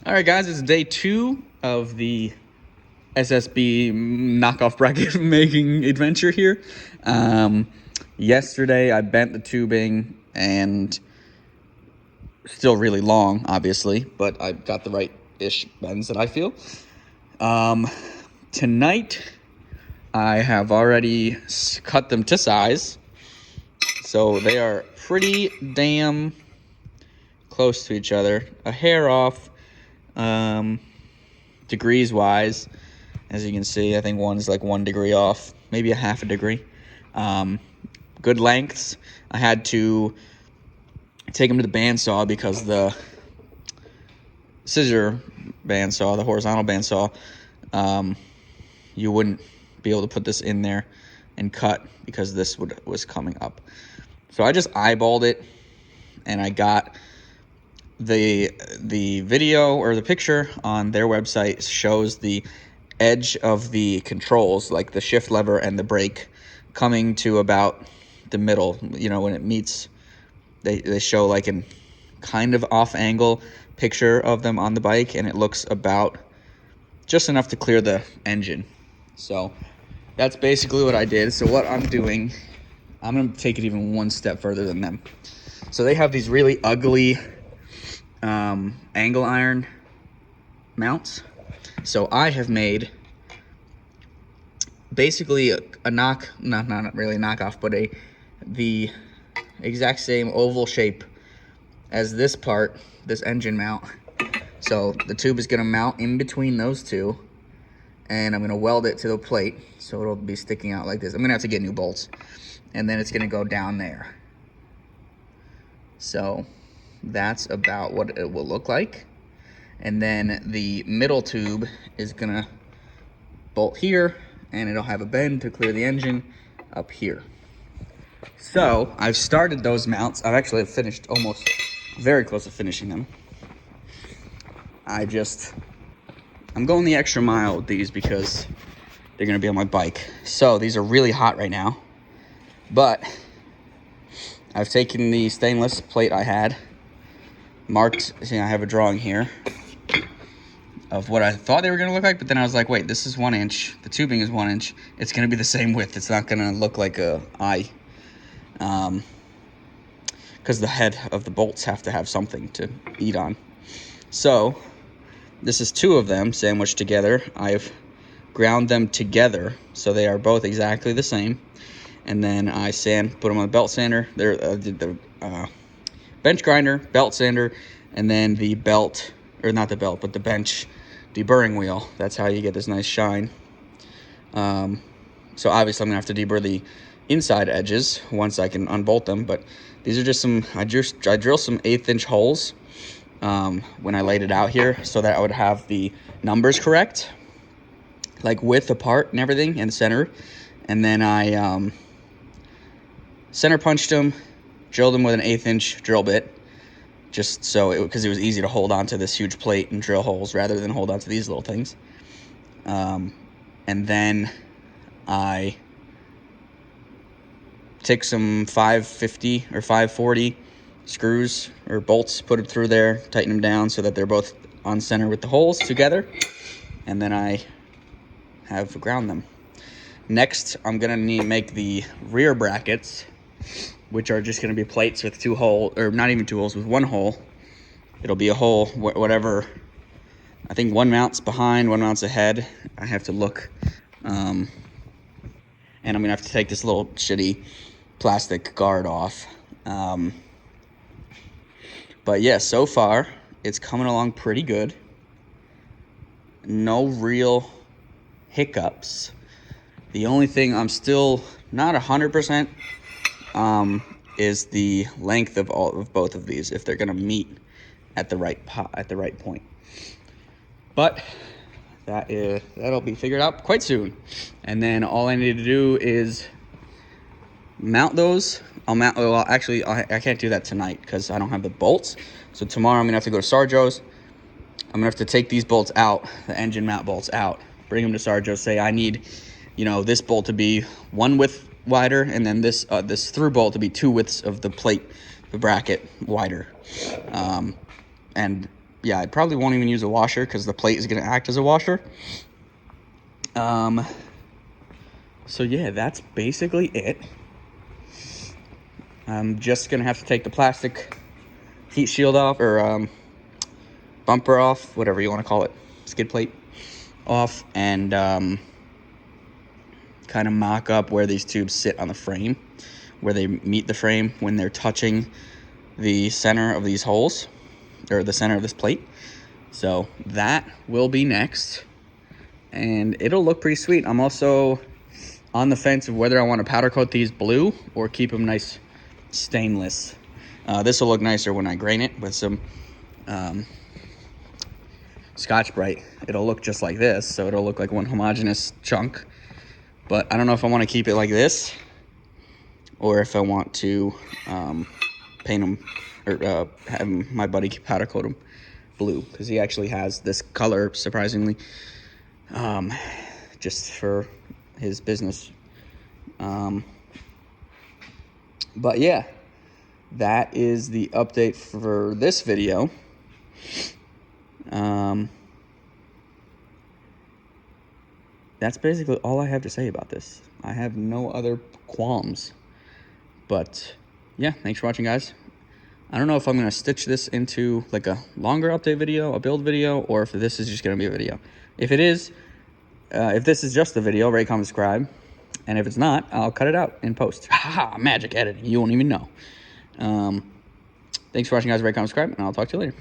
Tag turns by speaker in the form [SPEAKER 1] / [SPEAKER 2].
[SPEAKER 1] All right, guys, it's day 2 of the SSB knockoff bracket making adventure here. Yesterday, I bent the tubing and still really long, obviously, but I got the right-ish bends that I feel. Tonight, I have already cut them to size, so they are pretty damn close to each other. A hair off. Degrees wise, as you can see, I think one's like 1 degree off, maybe a half a degree. Good lengths. I had to take them to the bandsaw because the scissor bandsaw, the horizontal bandsaw, you wouldn't be able to put this in there and cut because this was coming up. So I just eyeballed it, and I got the video or the picture on their website shows the edge of the controls, like the shift lever and the brake, coming to about the middle. You know, when it meets, they show like an kind of off angle picture of them on the bike, and it looks about just enough to clear the engine. So that's basically what I did. So what I'm doing, I'm going to take it even one step further than them. So they have these really ugly angle iron mounts. So I have made basically not really a knockoff, but the exact same oval shape as this part, this engine mount. So the tube is going to mount in between those two, and I'm going to weld it to the plate so it'll be sticking out like this. I'm going to have to get new bolts, and then it's going to go down there. So that's about what it will look like. And then the middle tube is gonna bolt here, and it'll have a bend to clear the engine up here. So I've started those mounts. I've actually finished, almost very close to finishing them. I'm going the extra mile with these because they're gonna be on my bike. So these are really hot right now, but I've taken the stainless plate I had, marked. See, I have a drawing here of what I thought they were going to look like, but then I was like, wait, this is 1 inch. The tubing is 1 inch. It's going to be the same width. It's not going to look like a eye, because the head of the bolts have to have something to eat on. So this is 2 of them sandwiched together. I've ground them together so they are both exactly the same, and then I put them on a belt sander. Did the bench grinder, belt sander, and then the belt, or not the belt, but the bench deburring wheel. That's how you get this nice shine. So obviously I'm gonna have to deburr the inside edges once I can unbolt them, but these are just some, I drilled some 1/8 inch holes when I laid it out here so that I would have the numbers correct, like width apart and everything, and center. And then I center punched them, drilled them with an 1/8 inch drill bit, just so because it was easy to hold onto this huge plate and drill holes rather than hold onto these little things. And then I take some 550 or 540 screws or bolts, put it through there, tighten them down so that they're both on center with the holes together, and then I have ground them. Next, I'm gonna need to make the rear brackets, which are just going to be plates with 2 holes, or not even 2 holes, with 1 hole. It'll be a hole, whatever. I think 1 mount's behind, 1 mount's ahead. I have to look. And I'm going to have to take this little shitty plastic guard off. But yeah, so far, it's coming along pretty good. No real hiccups. The only thing I'm still not 100% is the length of both of these, if they're going to meet at the right point. But that'll be figured out quite soon. And then all I need to do is mount those. I can't do that tonight because I don't have the bolts. So tomorrow I'm gonna have to go to Sarjo's. I'm gonna have to take these bolts out, the engine mount bolts out, bring them to Sarjo's, say I need, this bolt to be 1 width wider, and then this through bolt to be 2 widths of the plate, the bracket, wider. And yeah, I probably won't even use a washer because the plate is going to act as a washer. So yeah, that's basically it. I'm just going to have to take the plastic heat shield off, or bumper off, whatever you want to call it, skid plate off, and kind of mock up where these tubes sit on the frame, where they meet the frame when they're touching the center of these holes, or the center of this plate. So that will be next, and it'll look pretty sweet. I'm also on the fence of whether I want to powder coat these blue or keep them nice stainless. This will look nicer when I grain it with some Scotch-Brite. It'll look just like this, so it'll look like one homogeneous chunk. But I don't know if I want to keep it like this or if I want to paint them, or have my buddy powder coat them blue, because he actually has this color, surprisingly, just for his business. But yeah, that is the update for this video. That's basically all I have to say about this. I have no other qualms. But yeah, thanks for watching, guys. I don't know if I'm going to stitch this into like a longer update video, a build video, or if this is just going to be a video. If it is, if this is just a video, rate, comment, subscribe. And if it's not, I'll cut it out in post. Haha, magic editing. You won't even know. Thanks for watching, guys. Rate, comment, subscribe, and I'll talk to you later.